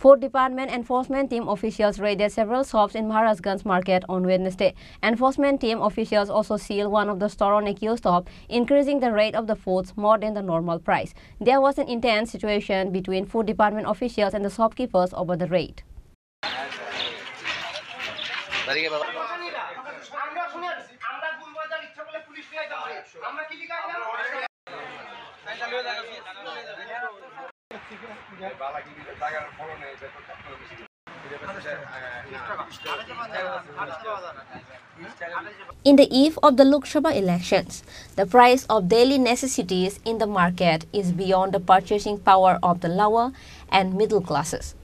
Food Department enforcement team officials raided several shops in Maharajganj market on Wednesday. Enforcement team officials also sealed one of the stores on accused of increasing the rate of the foods more than the normal price. There was an intense situation between Food Department officials and the shopkeepers over the raid. In the eve of the Lok Sabha elections, the price of daily necessities in the market is beyond the purchasing power of the lower and middle classes.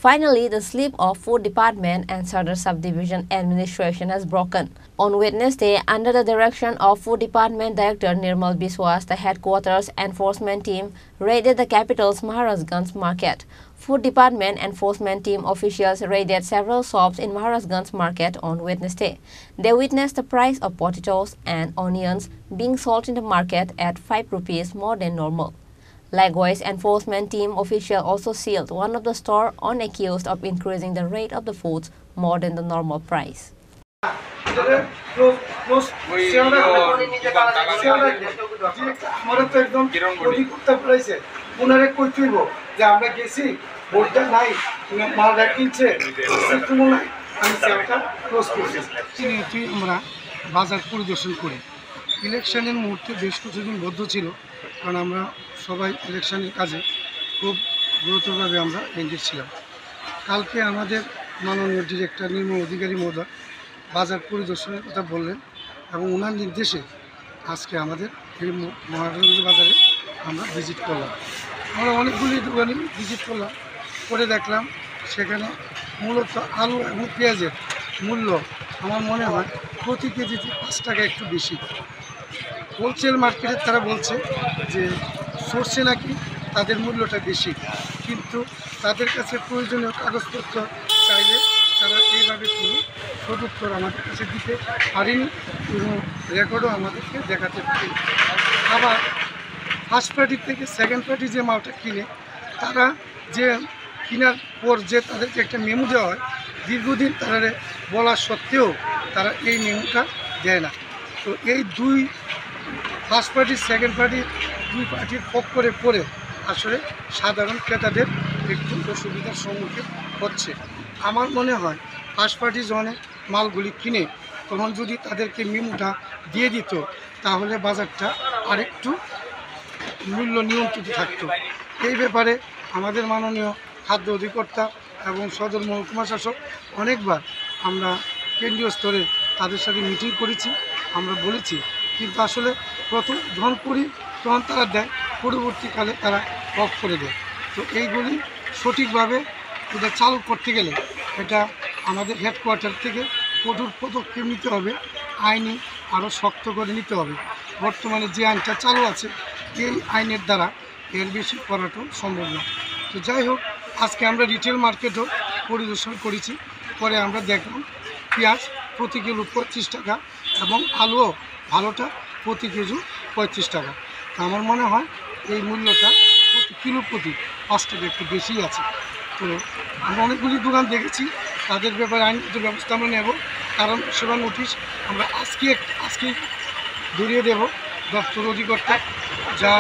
Finally, the slip of Food Department and Sadar Subdivision Administration has broken. On Wednesday, under the direction of Food Department Director Nirmal Biswas, the headquarters enforcement team raided the capital's Maharajganj market. Food Department enforcement team officials raided several shops in Maharajganj market on Wednesday. They witnessed the price of potatoes and onions being sold in the market at 5 rupees more than normal. Likewise, enforcement team officials also sealed one of the stores on accused of increasing the rate of the foods more than the normal price. ইলেকশনের মুহূর্তে বেশ কিছুদিন বদ্ধ ছিল কারণ আমরা সবাই ইলেকশনের কাজে খুব গুরুতরভাবে আমরা এনগেজ ছিলাম। কালকে আমাদের মাননীয় ডিরেক্টর নির্মল অধিকারী মহোদয় বাজার পরিদর্শনের কথা বললেন এবং ওনার নির্দেশে আজকে আমাদের এই মহারাজগঞ্জ বাজারে আমরা ভিজিট করলাম। আমরা অনেকগুলি দোকানে ভিজিট করলাম, করে দেখলাম সেখানে মূলত আলু এবং পেঁয়াজের মূল্য আমার মনে হয় প্রতি কেজিতে 5 টাকা একটু বেশি। হোলসেল মার্কেটে তারা বলছে যে সরষে নাকি তাদের মূল্যটা বেশি, কিন্তু তাদের কাছে প্রয়োজনীয় কাগজপত্র চাইলে তারা এইভাবে কোনো সদুত্তর আমাদের কাছে দিতে পারেনি, কোনো রেকর্ডও আমাদেরকে দেখাতে পারেনি। আবার ফার্স্ট পার্টি থেকে সেকেন্ড পার্টি যে মালটা কিনে তারা যে কেনার পর যে তাদেরকে একটা মেমো দেওয়া হয়, দীর্ঘদিন তারা বলা সত্ত্বেও তারা এই মেমোটা দেয় না। তো এই দুই ফার্স্ট পার্টি সেকেন্ড পার্টি দুই পার্টির পক্ষে পড়ে আসলে সাধারণ ক্রেতাদের একটু অসুবিধার সম্মুখীন হচ্ছে। আমার মনে হয় ফার্স্ট পার্টি যখন মালগুলি কিনে তখন যদি তাদেরকে মেমোটা দিয়ে দিত তাহলে বাজারটা আরেকটু মূল্য নিয়ন্ত্রিত থাকতো। এই ব্যাপারে আমাদের মাননীয় খাদ্য অধিকর্তা এবং সদর মহকুমা শাসক অনেকবার আমরা কেন্দ্রীয় স্তরে তাদের সাথে মিটিং করেছি, আমরা বলেছি, কিন্তু আসলে প্রথম যখন করি তখন তারা দেয়, পরবর্তীকালে তারা অফ করে দেয়। তো এইগুলি সঠিকভাবে এটা চালু করতে গেলে এটা আমাদের হেডকোয়ার্টার থেকে কঠোর পদক্ষেপ নিতে হবে, আইনি আরও শক্ত করে নিতে হবে। বর্তমানে যে আইনটা চালু আছে এই আইনের দ্বারা এর বেশি করাটাও সম্ভব না। তো যাই হোক, আজকে আমরা রিটেল মার্কেটও পরিদর্শন করেছি, পরে আমরা দেখলাম পেঁয়াজ প্রতি কিলো 25 টাকা এবং আলুও ভালোটা প্রতি কেজি 35 টাকা। আমার মনে হয় এই মূল্যটা প্রতি কিলো প্রতি 5 টাকা একটু বেশি আছে। তো আমরা অনেকগুলি দোকান দেখেছি, তাদের ব্যাপারে আইনগত ব্যবস্থা আমরা নেব, কারণ সেবা নোটিশ আমরা আজকে ধরিয়ে দেব দপ্তর অধিকর্তা, যা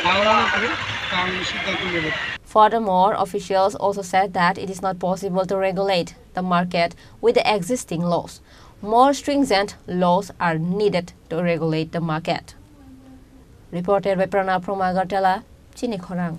ভালো মনে করে তা আমি সিদ্ধান্ত নেব। Furthermore, officials also said that it is not possible to regulate the market with the existing laws. More stringent laws are needed to regulate the market. Reported by Pranav from Agartala, Chini Khorang.